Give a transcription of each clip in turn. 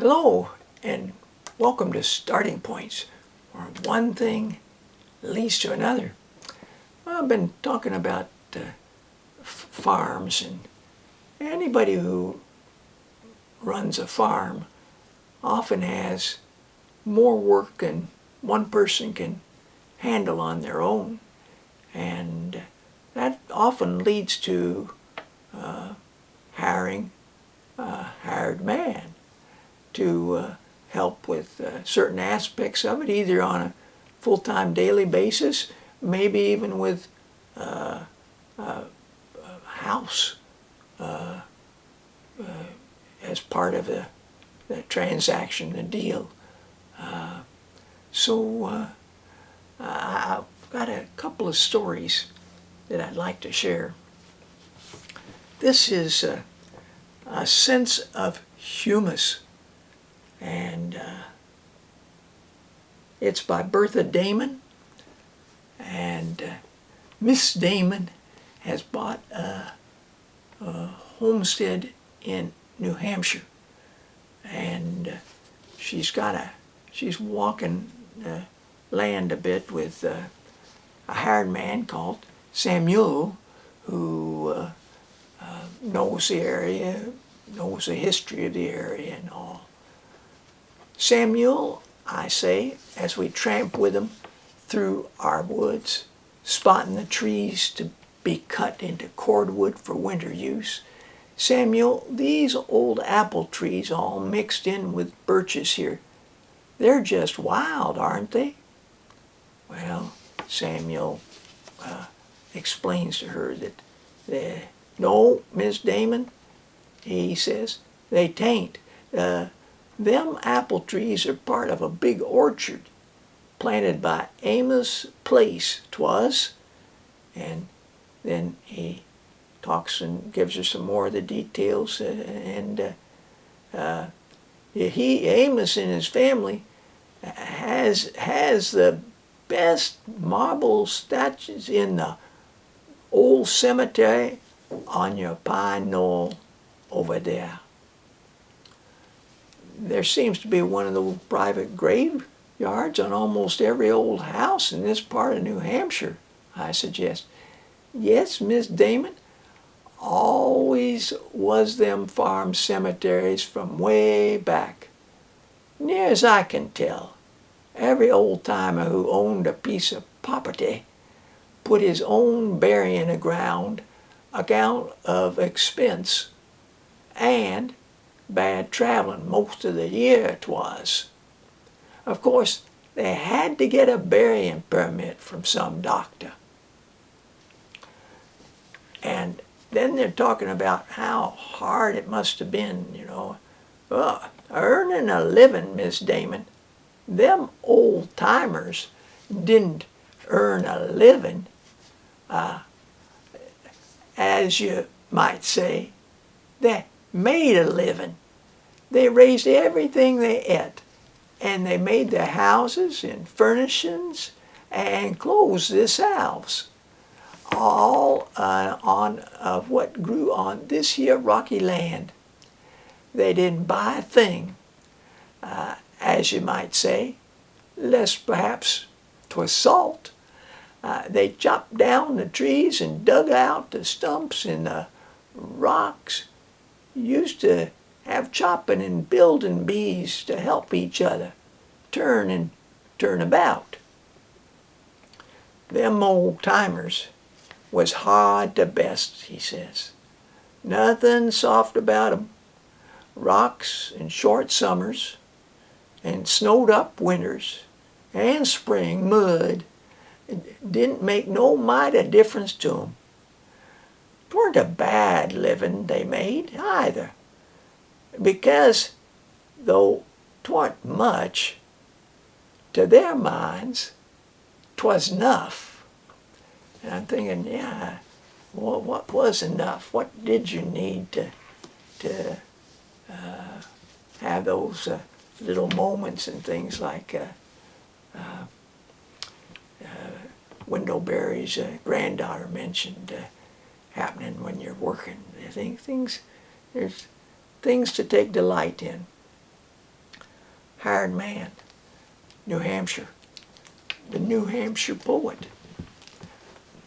Hello, and welcome to Starting Points, where one thing leads to another. Well, I've been talking about farms, and anybody who runs a farm often has more work than one person can handle on their own, and that often leads to hiring a hired man to help with certain aspects of it, either on a full-time daily basis, maybe even with a house as part of the transaction, the deal. So I've got a couple of stories that I'd like to share. This is a sense of humus, and it's by Bertha Damon, and Miss Damon has bought a homestead in New Hampshire, and she's walking the land a bit with a hired man called Samuel, who knows the area, knows the history of the area and all. Samuel, I say, as we tramp with him through our woods, spotting the trees to be cut into cordwood for winter use. Samuel, these old apple trees all mixed in with birches here, they're just wild, aren't they? Well, Samuel explains to her that, no, Miss Damon, he says, they tain't. Them apple trees are part of a big orchard planted by Amos Place, 'twas. And then he talks and gives her some more of the details. Amos and his family has the best marble statues in the old cemetery on your pine knoll over there. There seems to be one of those private graveyards on almost every old house in this part of New Hampshire, I suggest. Yes, Miss Damon, always was them farm cemeteries from way back. Near as I can tell, every old-timer who owned a piece of property put his own burying ground account of expense and bad traveling most of the year 'twas. Of course, they had to get a burying permit from some doctor. And then they're talking about how hard it must have been, earning a living, Miss Damon. Them old-timers didn't earn a living, as you might say. They made a living. They raised everything they ate, and they made their houses and furnishings and clothes themselves, all on what grew on this here rocky land. They didn't buy a thing, as you might say, less perhaps 'twas salt. They chopped down the trees and dug out the stumps and the rocks. Used to have chopping and building bees to help each other turn and turn about. Them old timers was hard to best, he says. Nothing soft about 'em. Rocks and short summers and snowed up winters and spring mud didn't make no mite of difference to 'em. 'Tweren't a bad living they made either, because though 'tweren't much, to their minds 'twas enough. And I'm thinking, yeah, well, what was enough? What did you need to have those little moments and things like Windleberry's granddaughter mentioned happening when you're working? I think there's things to take delight in. Hired Man, New Hampshire. The New Hampshire poet,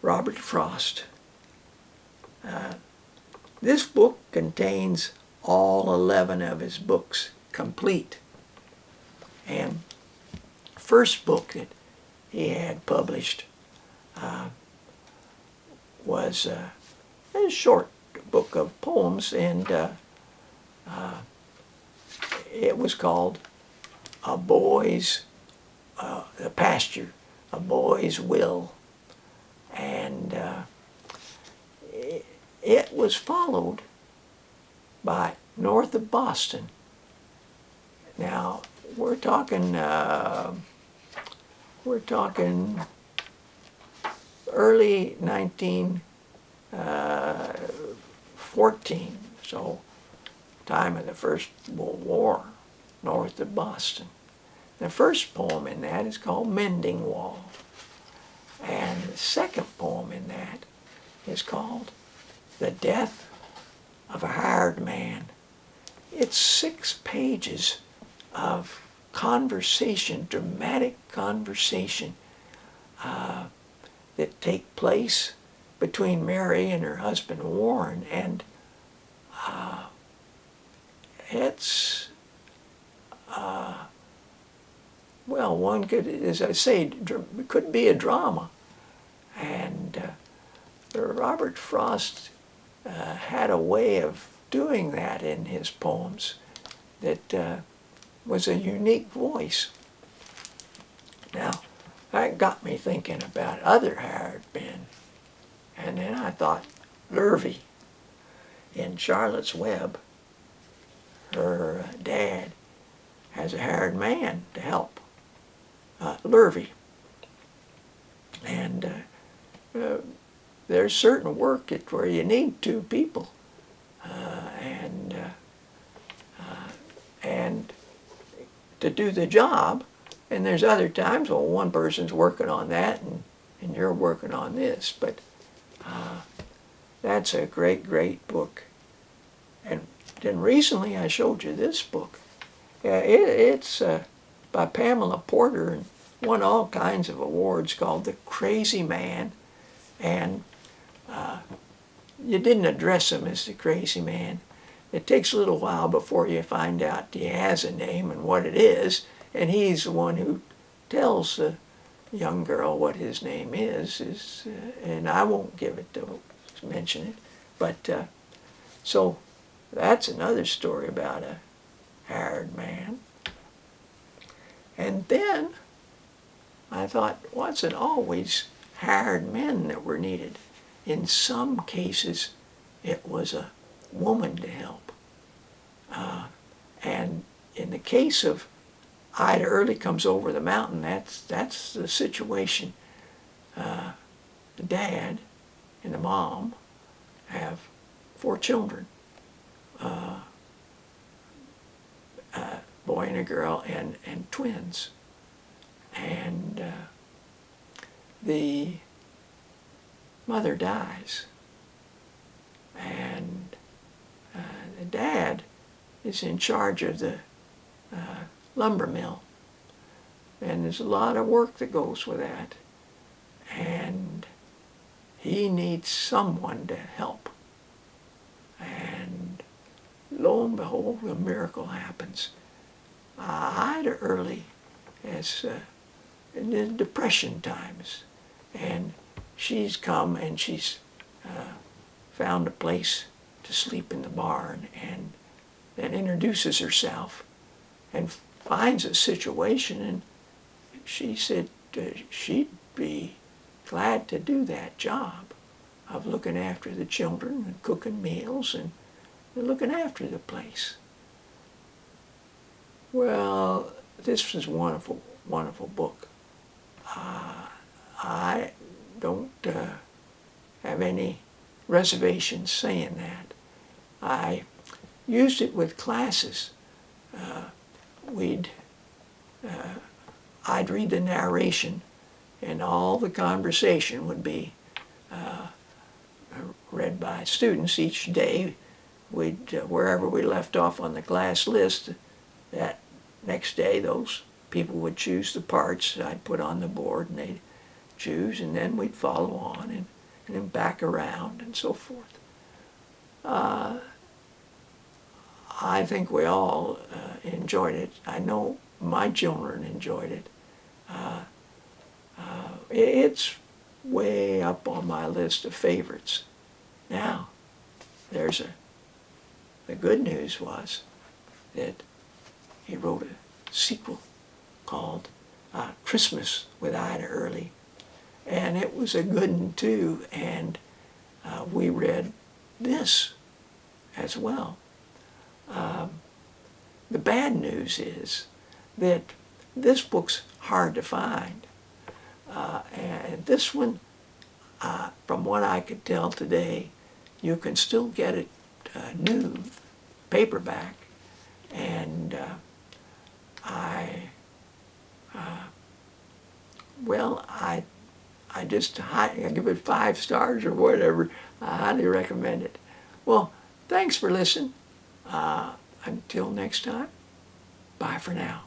Robert Frost. This book contains all 11 of his books complete. And first book that he had published was a short book of poems, and it was called A Boy's the Pasture, A Boy's Will. And it was followed by North of Boston. Now, we're talking early 1914, so time of the First World War, North of Boston. The first poem in that is called Mending Wall. And the second poem in that is called The Death of a Hired Man. It's 6 pages of conversation, dramatic conversation that take place between Mary and her husband Warren. And it's well, one could, as I say, it could be a drama. And Robert Frost had a way of doing that in his poems that was a unique voice. Now, that got me thinking about other hired men. And then I thought, Lurvy, in Charlotte's Web, her dad has a hired man to help. Lurvy. And there's certain work where you need 2 people. And to do the job, and there's other times when one person's working on that and you're working on this. But that's a great, great book. And then recently I showed you this book. It's by Pamela Porter and won all kinds of awards, called The Crazy Man. And you didn't address him as the crazy man. It takes a little while before you find out he has a name and what it is, and he's the one who tells the young girl what his name is and I won't give it to mention it. But so that's another story about a hired man. And then I thought, wasn't always hired men that were needed. In some cases, it was a woman to help. And in the case of Ida Early Comes Over the Mountain, that's the situation. The dad and the mom have 4 children, a boy and a girl, and twins. And the mother dies, and the dad is in charge of the lumber mill, and there's a lot of work that goes with that, and he needs someone to help. And lo and behold, a miracle happens. Ida Early is in the Depression times, and she's come and she's found a place to sleep in the barn, and then introduces herself and finds a situation, and she said she'd be glad to do that job of looking after the children and cooking meals and looking after the place. Well, this was a wonderful, wonderful book. I don't have any reservations saying that. I used it with classes. I'd read the narration, and all the conversation would be read by students each day. Wherever we left off on the class list, that next day those people would choose the parts I'd put on the board, and they'd choose, and then we'd follow on and then back around and so forth. I think we all enjoyed it. I know my children enjoyed it. It's way up on my list of favorites. Now, the good news was that he wrote a sequel called Christmas with Ida Early, and it was a good one too, and we read this as well. The bad news is that this book's hard to find, and this one, from what I could tell today, you can still get it new, paperback, and I give it 5 stars or whatever. I highly recommend it. Well, thanks for listening. Until next time, bye for now.